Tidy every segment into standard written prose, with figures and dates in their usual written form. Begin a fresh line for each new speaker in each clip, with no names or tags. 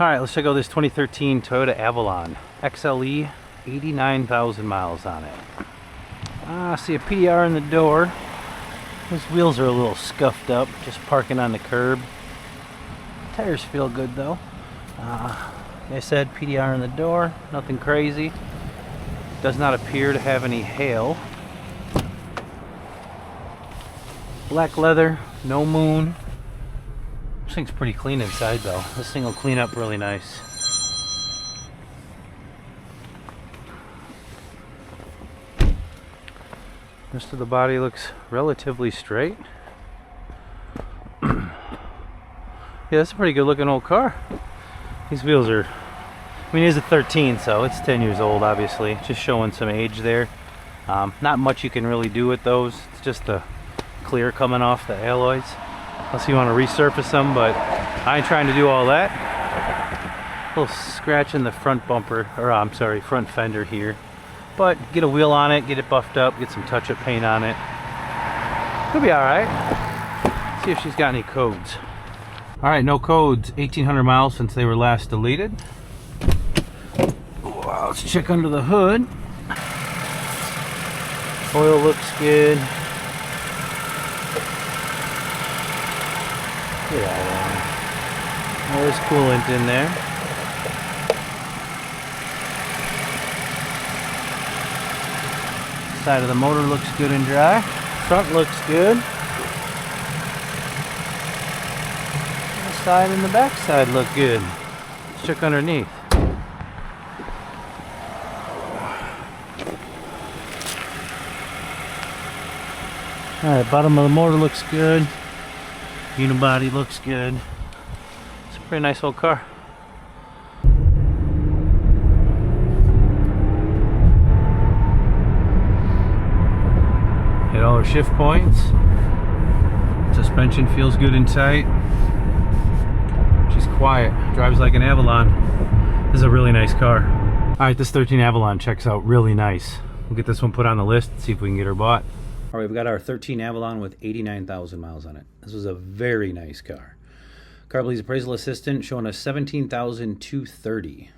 Alright, let's check out this 2013 Toyota Avalon XLE, 89,000 miles on it. I see a PDR in the door. His wheels are a little scuffed up, just parking on the curb. Tires feel good though. Like I said, PDR in the door, nothing crazy. Does not appear to have any hail. Black leather, no moon. This thing's pretty clean inside though. This thing will clean up really nice. Rest of the body looks relatively straight. Yeah, it's a pretty good looking old car. These wheels are, I mean, it is a 13, so it's 10 years old obviously. Just showing some age there. Not much you can really do with those. It's just the clear coming off the alloys. Unless you want to resurface them, but I ain't trying to do all that. A little scratch in the front bumper, or I'm sorry, front fender here. But get a wheel on it, get it buffed up, get some touch-up paint on it. It'll be alright. See if she's got any codes. Alright, no codes. 1,800 miles since they were last deleted. Wow, let's check under the hood. Oil looks good. Get out of there. There's coolant in there. Side of the motor looks good and dry. Front looks good. The side and the back side look good. Let's check underneath. Alright, bottom of the motor looks good. Unibody looks good. It's a pretty nice old car. Hit all her shift points. Suspension feels good and tight. She's quiet. Drives like an Avalon. This is a really nice car. Alright, this 13 Avalon checks out really nice. We'll get this one put on the list and see if we can get her bought. All right, we've got our 13 Avalon with 89,000 miles on it. This was a very nice car. Carbley's appraisal assistant showing us 17,230,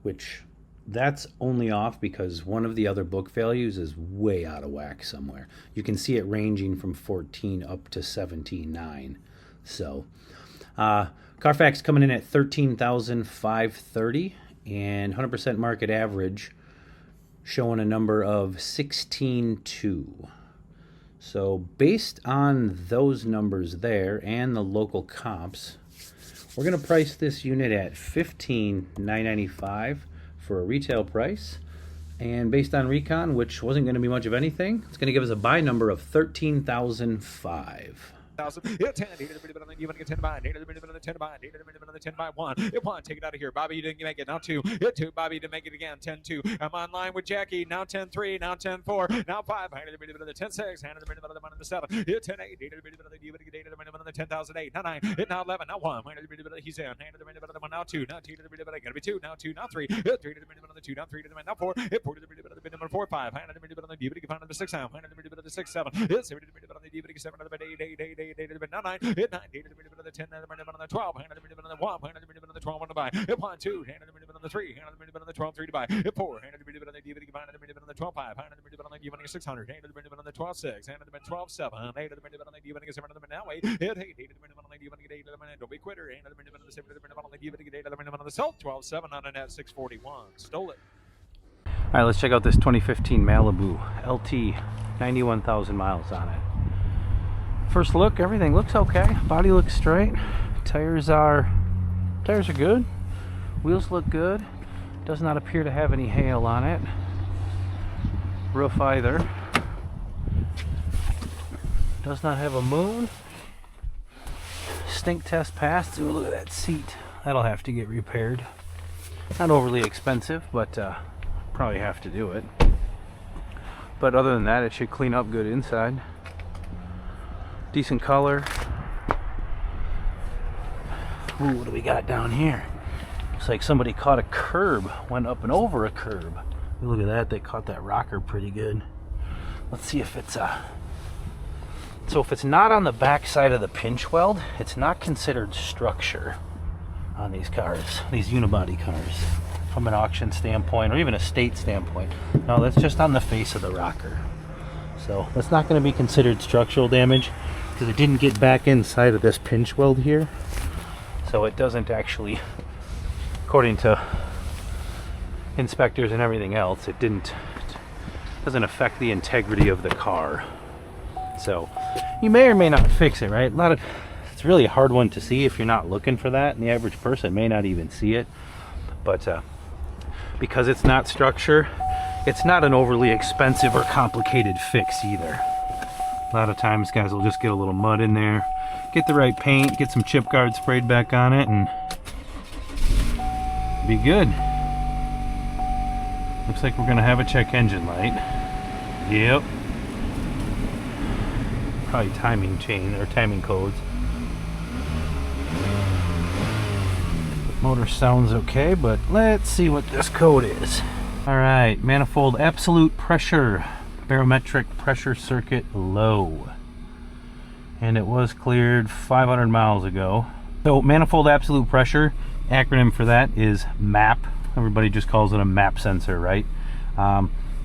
which that's only off because one of the other book values is way out of whack somewhere. You can see it ranging from 14 up to 17.9. So, Carfax coming in at 13,530 and 100% market average showing a number of 16.2. So based on those numbers there and the local comps, we're going to price this unit at $15,995 for a retail price. And based on recon, which wasn't going to be much of anything, it's going to give us a buy number of $13,005.
Hit 10, you want to get 10 by, 10 by, 10 by 1. Hit 1, take it out of here. Bobby, you didn't make it. Now 2. Hit 2, Bobby, to make it again. 10-2. I'm on line with Jackie. Now 10-3. Now 10-4. Now 5. 10-6. 7. Hit 10-8. You want to get 10,008. Now 9. Hit now 11. Now 1. He's in. Now 2. Now 2. Gotta be 2. Now 2. Now 3. Hit 3 to the 2. Now 3 to the now 4. Hit 4 to the 4. 5. 6. 7. 6. 7. Hit 7 to the 7 to the 8. Now 9, hit 9, hit the 10, on the 12, hand the 1, hand the 12 on the buy, hit 1, 2, hand the 3, hand the 12, 3 to buy, hit 4, hand the 12, 5, hand the 600, hand the 12, 6, hand the 12, 7, 8, now 8, hit 8, don't be quitter, hand the 7, on the sell 12, 7 on a net 641, stole it.
All right, let's check out this 2015 Malibu LT, 91,000 miles on it. First look, everything looks okay. Body looks straight. Tires are good. Wheels look good. Does not appear to have any hail on it. Roof either. Does not have a moon. Stink test passed. Ooh, look at that seat. That'll have to get repaired. Not overly expensive, but probably have to do it. But other than that, it should clean up good inside. Decent color. Ooh, what do we got down here? Looks like somebody caught a curb, went up and over a curb. Look at that, they caught that rocker pretty good. Let's see if it's so if it's not on the back side of the pinch weld, it's not considered structure. on these cars, these unibody cars, from an auction standpoint or even a state standpoint. No, that's just on the face of the rocker. So that's not going to be considered structural damage because it didn't get back inside of this pinch weld here. So it doesn't actually, according to inspectors and everything else, it doesn't affect the integrity of the car. So you may or may not fix it, right? It's really a hard one to see if you're not looking for that, and the average person may not even see it. But because it's not structure, it's not an overly expensive or complicated fix either. A lot of times guys will just get a little mud in there, get the right paint, get some chip guard sprayed back on it, and be good. Looks like we're gonna have a check engine light. Yep. Probably timing chain or timing codes. Motor sounds okay, but let's see what this code is. All right, manifold absolute pressure, barometric pressure circuit low. And it was cleared 500 miles ago. So manifold absolute pressure, acronym for that is MAP. Everybody just calls it a MAP sensor, right?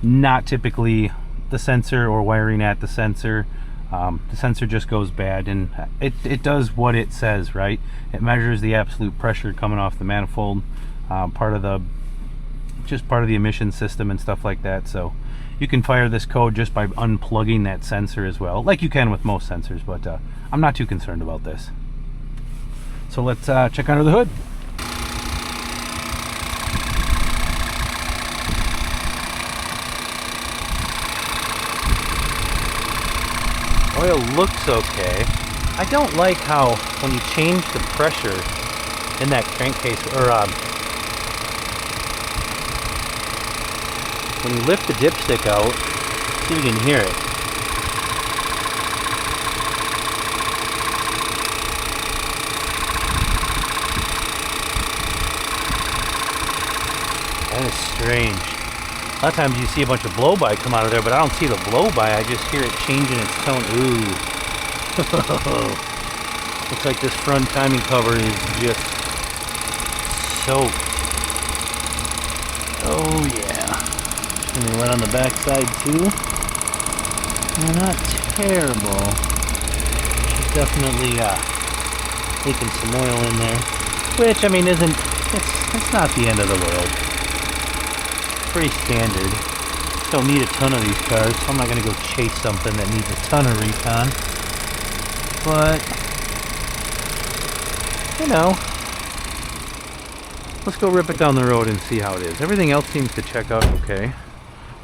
Not typically the sensor or wiring at the sensor. The sensor just goes bad, and it does what it says, right? It measures the absolute pressure coming off the manifold, part of the emission system and stuff like that. So you can fire this code just by unplugging that sensor as well, like you can with most sensors, but I'm not too concerned about this. So let's check under the hood. Oil looks okay. I don't like how when you change the pressure in that crankcase, or when you lift the dipstick out, see if you can hear it. That is strange. A lot of times you see a bunch of blow-by come out of there, but I don't see the blow-by. I just hear it changing its tone. Ooh. Looks like this front timing cover is just soaked. Oh yeah. And they went on the back side too. They're not terrible. She's definitely leaking some oil in there. Which, I mean, it's not the end of the world. Pretty standard. Don't need a ton of these cars, so I'm not going to go chase something that needs a ton of recon. But, you know, let's go rip it down the road and see how it is. Everything else seems to check out okay.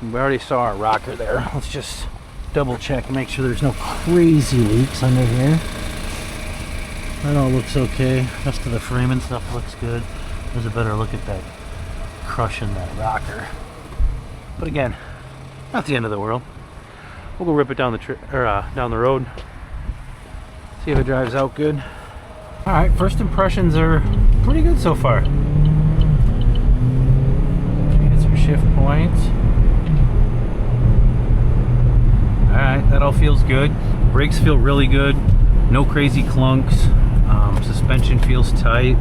We already saw our rocker there. Let's just double check and make sure there's no crazy leaks under here. That all looks okay. Rest of the frame and stuff looks good. There's a better look at that crushing that rocker. But again, not the end of the world. We'll go rip it down down the road. See if it drives out good. All right, first impressions are pretty good so far. Get some shift points. All right, that all feels good. Brakes feel really good. No crazy clunks. Suspension feels tight.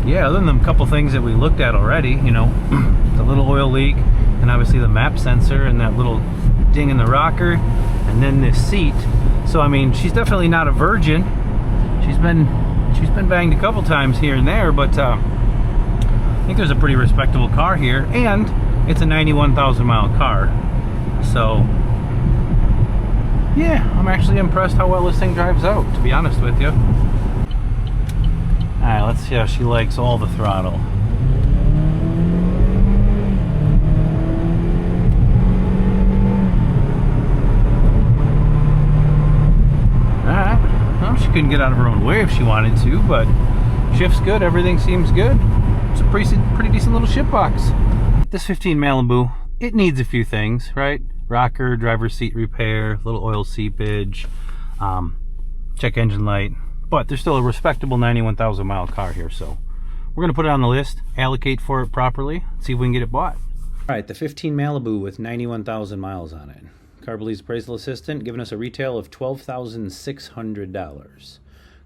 Yeah, other than a couple things that we looked at already, you know, the little oil leak, and obviously the MAP sensor, and that little ding in the rocker, and then this seat. So I mean, she's definitely not a virgin. She's been banged a couple times here and there, but I think there's a pretty respectable car here, and it's a 91,000 mile car. So yeah, I'm actually impressed how well this thing drives out, to be honest with you. Alright, let's see how she likes all the throttle. Alright, well, she couldn't get out of her own way if she wanted to, but shift's good, everything seems good. It's a pretty decent little ship box. This 15 Malibu, it needs a few things, right? Rocker, driver's seat repair, little oil seepage, check engine light. But there's still a respectable 91,000 mile car here, so we're going to put it on the list, allocate for it properly, see if we can get it bought. All right, the 15 Malibu with 91,000 miles on it. Car Believe's appraisal assistant giving us a retail of $12,600.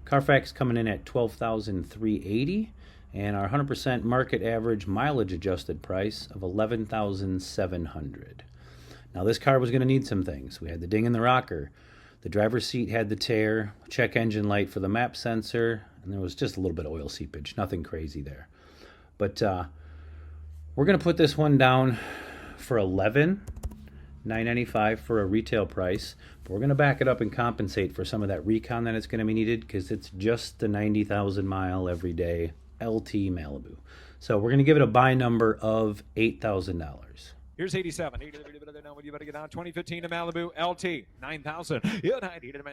Carfax coming in at $12,380, and our 100% market average mileage adjusted price of $11,700. Now this car was going to need some things. We had the ding in the rocker, the driver's seat had the tear, check engine light for the map sensor, and there was just a little bit of oil seepage. Nothing crazy there. But we're going to put this one down for $11,995 for a retail price. But we're going to back it up and compensate for some of that recon that it's going to be needed, because it's just the 90,000 mile everyday LT Malibu. So we're going to give it a buy number of $8,000.
Here's 87. You better get on 2015 to Malibu LT 9,000.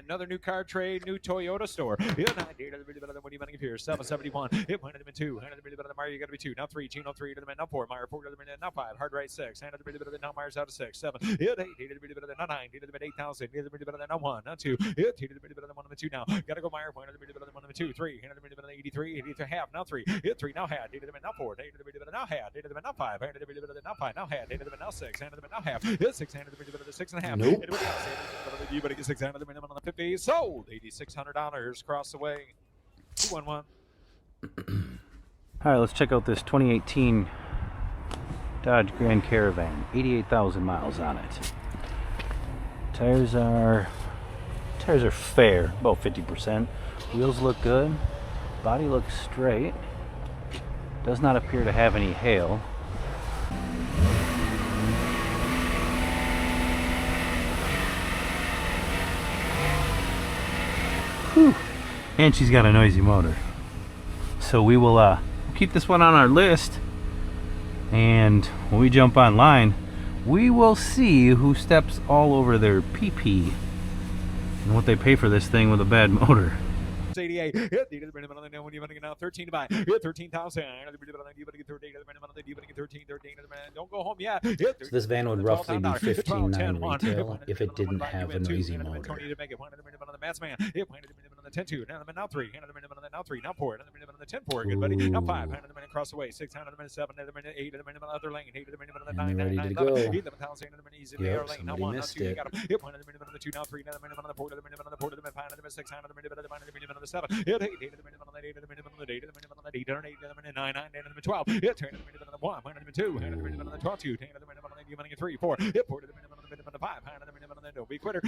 Another new car trade, new Toyota store. What do you want to give here? 771. It went in 2. Meyer, you got to be 2. Now 3. Gino 3. Now 4. Meyer 4. Now 5. Hard right 6. Now Meyer's out of 6. 7. Now 9. 8,000. Now 1. Now 2. 1 and 2 now. Got to go Meyer. 1 and 2. 3. 83. 83 half. Now 3. 3 now had. Now 4. Now had. Now 5. Now 5. Now had. Now 6. Now half. 6. 6.5.
Nope.
You better get 600 the minimum on the 50. Sold. $8,600. Cross the way. 211.
All right, let's check out this 2018 Dodge Grand Caravan. 88,000 miles on it. Tires are fair, about 50%. Wheels look good. Body looks straight. Does not appear to have any hail. Whew. And she's got a noisy motor. So we will keep this one on our list, and when we jump online, we will see who steps all over their PP and what they pay for this thing with a bad motor.
88. When you want to get now 13 to buy. 13,000. You better get 13. You better get 13. Don't go home yet.
So this van would roughly be $15,900 retail if it didn't have a noisy motor.
Now 3. Now 4. Now 10 4. Good buddy. Now 5. Across the way. 6. 7. 8. Other lane. 9.
Ready to go. Yep,
Now 1. Now 2. You got him. 2. Now 3. Now 4. 5. 6. 7. 8. 8. 9. 12. 1. 2. 12. 2. 3. 4. 5. Don't be quitter.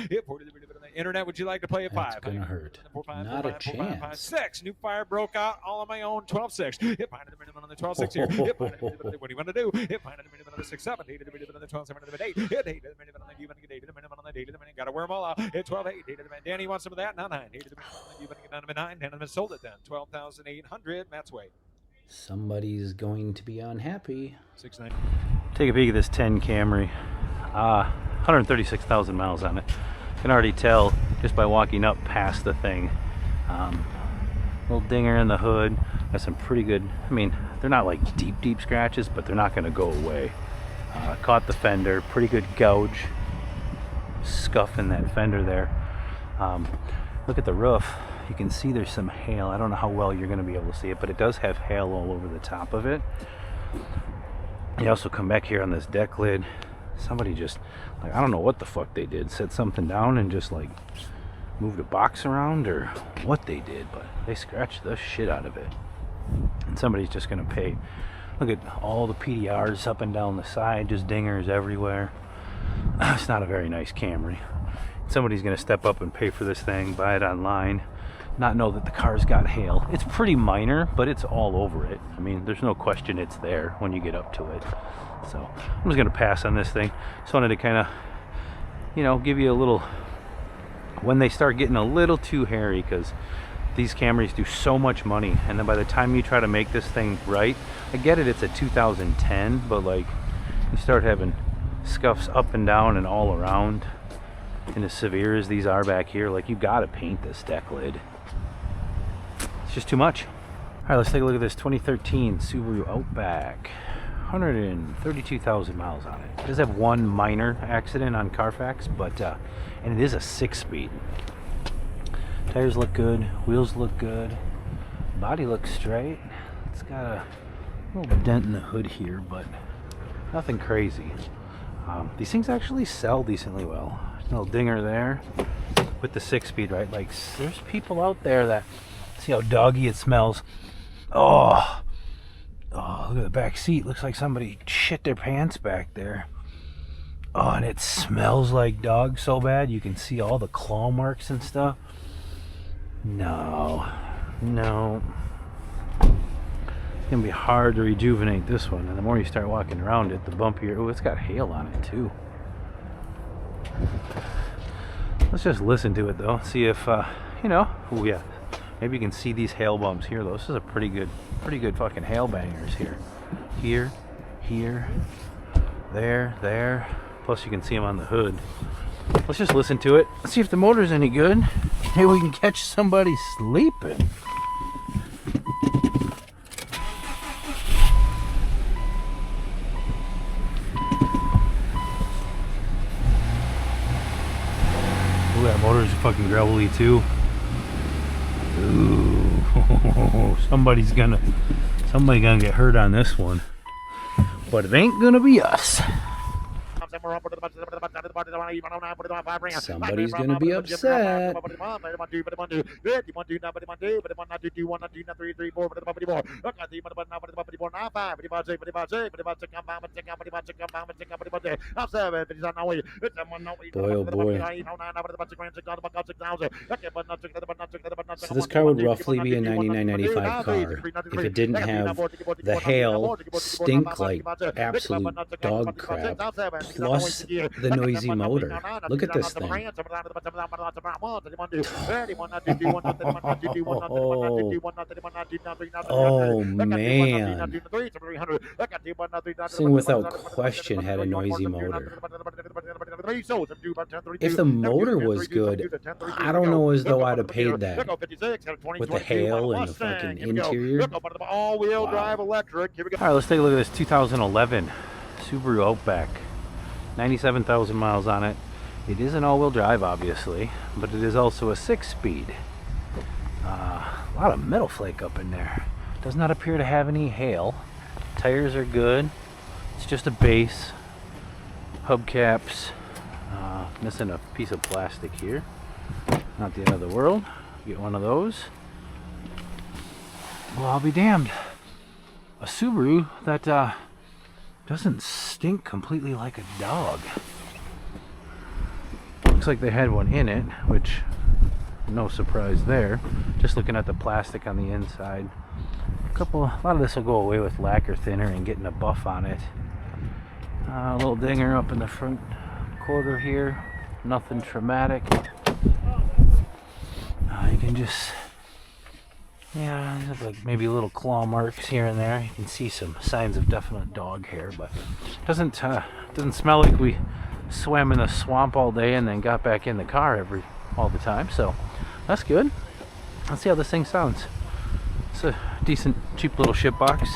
Internet, would you like to play at 5?
That's gonna hurt.
4, 5,
Not
4,
a
5, 4, 5, 5,
chance.
6. New fire broke out all on my own. 12-6. Hit behind the minimum on the 12-6 here. Hit behind the minimum. What do you want to do? Hit behind the minimum on the 6-7. Hit the minimum on the 12-7. 8. Hit 8 to the minimum on the you want to get 8 to the minimum on the 8 to the minimum. Got to wear them all out. Hit 12-8. Hit to the minimum. Danny wants some of that. Now 9. Hit to the minimum on the you want to get down to 9. 10 of them sold it then. 12,800. Matt's way.
Somebody's going to be unhappy.
6.9.
Take a peek at this 10 Camry. 136,000 miles on it. Can already tell just by walking up past the thing. Little dinger in the hood. Got some pretty good, I mean, they're not like deep scratches, but they're not going to go away. Caught the fender, pretty good gouge, scuff in that fender there. Look at the roof. You can see there's some hail. I don't know how well you're going to be able to see it, but it does have hail all over the top of it. You also come back here on this deck lid. Somebody just, like, I don't know what the fuck they did. Set something down and just like moved a box around or what they did, but they scratched the shit out of it. And somebody's just gonna pay. Look at all the PDRs up and down the side, just dingers everywhere. It's not a very nice Camry. Somebody's gonna step up and pay for this thing, buy it online, not know that the car's got hail. It's pretty minor, but it's all over it. I mean, there's no question it's there when you get up to it. So I'm just gonna pass on this thing. Just wanted to kind of, you know, give you a little, when they start getting a little too hairy, because these Camrys do so much money, and then by the time you try to make this thing right, I get it, it's a 2010, but like you start having scuffs up and down and all around, and as severe as these are back here, like you gotta paint this deck lid. It's just too much. All right, let's take a look at this 2013 Subaru Outback. 132,000 miles on it. It does have one minor accident on Carfax, but and it is a 6-speed. Tires look good, wheels look good, body looks straight. It's got a little dent in the hood here, but nothing crazy. These things actually sell decently well. Little dinger there with the 6-speed, right? Like, there's people out there that See how doggy it smells. Oh, look at the back seat. Looks like somebody shit their pants back there. Oh, and it smells like dog so bad. You can see all the claw marks and stuff. No. It's gonna be hard to rejuvenate this one, and the more you start walking around it, the bumpier. Oh, it's got hail on it too. Let's just listen to it though. See if you know. Oh yeah, maybe you can see these hail bumps here though. This is a pretty good fucking hail bangers here. Here, there. Plus you can see them on the hood. Let's just listen to it. Let's see if the motor's any good. Maybe we can catch somebody sleeping. Ooh, that motor's fucking gravelly too. Ooh, somebody's gonna get hurt on this one. But it ain't gonna be us. Somebody's gonna be upset. Boy, oh boy. So this car would roughly be a 99.95 car if it didn't have the hail stink like absolute dog crap, plus the noisy motor. Look at this thing. Oh man. This thing without question had a noisy motor. If the motor was good, I don't know as though I'd have paid that. With the hail and the fucking interior. Wow. Alright, let's take a look at this 2011 Subaru Outback. 97,000 miles on it. It is an all-wheel drive, obviously, but it is also a 6-speed. A lot of metal flake up in there. Does not appear to have any hail. Tires are good. It's just a base. Hubcaps. Missing a piece of plastic here. Not the end of the world. Get one of those. Well, I'll be damned. A Subaru that doesn't stink completely like a dog. Looks like they had one in it, which no surprise there. Just looking at the plastic on the inside. A lot of this will go away with lacquer thinner and getting a buff on it. A little dinger up in the front quarter here. Nothing traumatic. You can just, yeah, like maybe little claw marks here and there. You can see some signs of definite dog hair, but doesn't smell like we swam in the swamp all day and then got back in the car all the time. So that's good. Let's see how this thing sounds. It's a decent, cheap little ship box,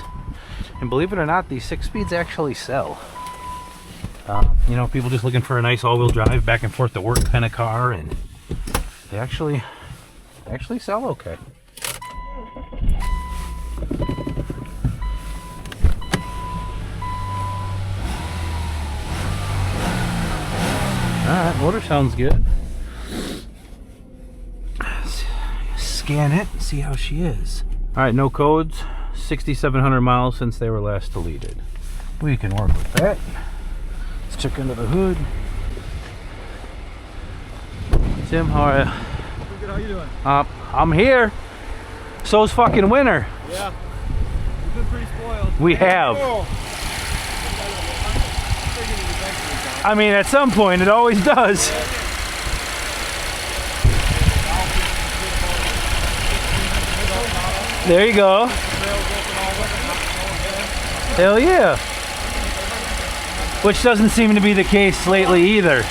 and believe it or not, these 6-speeds actually sell. You know, people just looking for a nice all-wheel drive, back and forth to work kind of car, and they actually sell okay. Alright, motor sounds good. Scan it, see how she is. Alright, no codes. 6,700 miles since they were last deleted. We can work with that. Let's check under the hood. Tim, how are you?
Good, how you doing?
I'm here. So's fucking winter.
Yeah. We've been pretty spoiled.
We have. I mean, at some point, it always does. There you go. Hell yeah. Which doesn't seem to be the case lately either.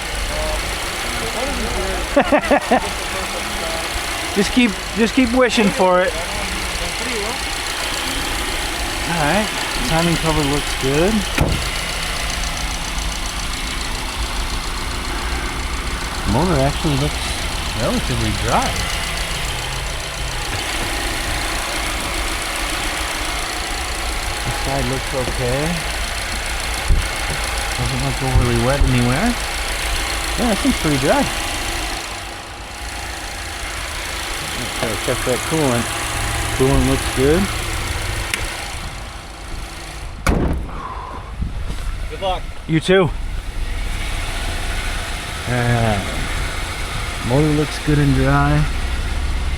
Just keep wishing for it. Alright, timing cover looks good. The motor actually looks relatively dry. This side looks okay. Doesn't look overly wet anywhere. Yeah, it seems pretty dry. Gotta check that coolant. Coolant looks good.
Good luck.
You too. Motor looks good and dry.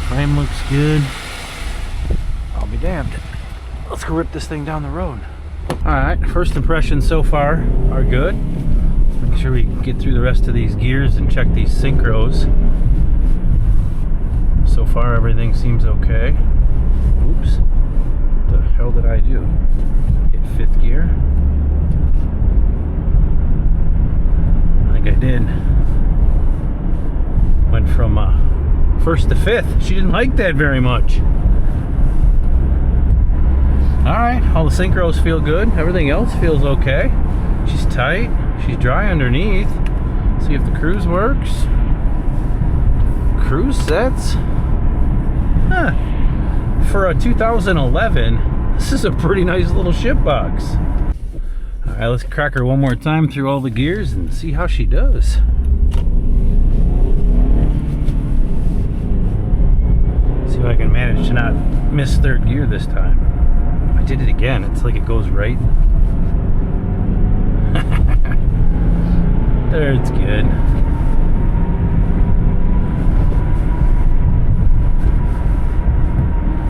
Frame looks good. I'll be damned. Let's go rip this thing down the road. Alright, first impressions so far are good. Make sure we get through the rest of these gears and check these synchros. So far everything seems okay. Oops. What the hell did I do? Hit 5th gear? I think I did. Went from 1st to 5th. She didn't like that very much. Alright, all the synchros feel good. Everything else feels okay. She's tight. She's dry underneath. See if the cruise works. Cruise sets. Huh. For a 2011, this is a pretty nice little ship box. Alright, let's crack her one more time through all the gears and see how she does. See if I can manage to not miss 3rd gear this time. I did it again. It's like it goes right. There, it's good.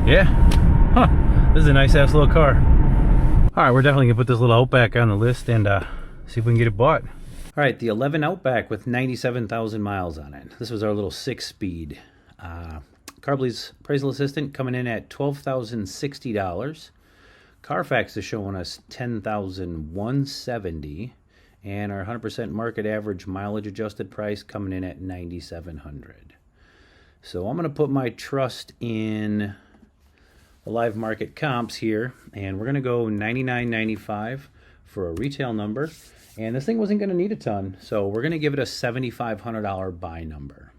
Yeah. Huh. This is a nice ass little car. Alright, we're definitely gonna put this little Outback on the list and see if we can get it bought. Alright, the 11 Outback with 97,000 miles on it. This was our little 6-speed. Carbly's appraisal assistant coming in at $12,060. Carfax is showing us $10,170, and our 100% market average mileage adjusted price coming in at $9,700. So I'm going to put my trust in the live market comps here, and we're going to go $99.95 for a retail number. And this thing wasn't going to need a ton, so we're going to give it a $7,500 buy number.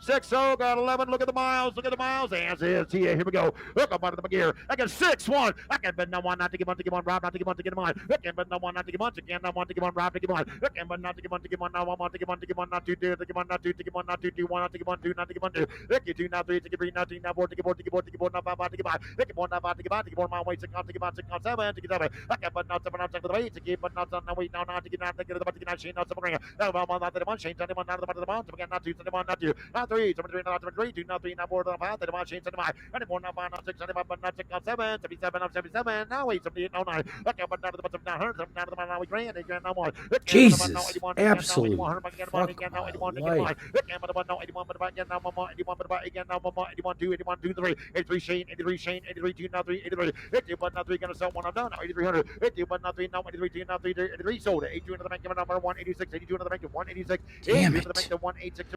6-0, got 11. Look at the miles. Look at the miles. As is. Here we go. Look up under the gear. I got 6-1. I can bet no one not to give one to give one. Rob not to give one to give one. I can bet no one not to give one again. No one to give one. Rob to give one. I can bet not to give one to give one. No one to give one to give one. Not to do. To give one. Not to give one. Not to do one. Not to give one. Do not to give one. Do. Look you 2 now 3 to give 3 now 3 now 4 to give 4 to give 4 to give 4 now 5 to give 5. Look at 1 now 5 to give 5 to give 1 my way 6 on to give on 6 on 7 to give 7. I can bet not 7 on 7 to the 8 to give but not on wait now not to give not to give the but to give not Shane not 7 now not to the 1 Shane 21 not to the 1 to again not 2 to 1 not 2 not 3 not 3 2 not 3 not 4 not 5 to the 1 Shane 75 24 not 5 not 6 not 5 but not 6 not 7 77 not 77 now 8 78 now 9 okay but not to the bottom now 100 not to the now we grand again no more
Jesus, absolute fuck my life.
83 Shane 83 Shane 83 2 now 3 83 83 but not 3 gonna sell one I'm done 8300 83 but not 3 now 83 2 now 3 83 sold 82 into the bank number 186 82 into the bank 186
Damn
into the
it.
bank 186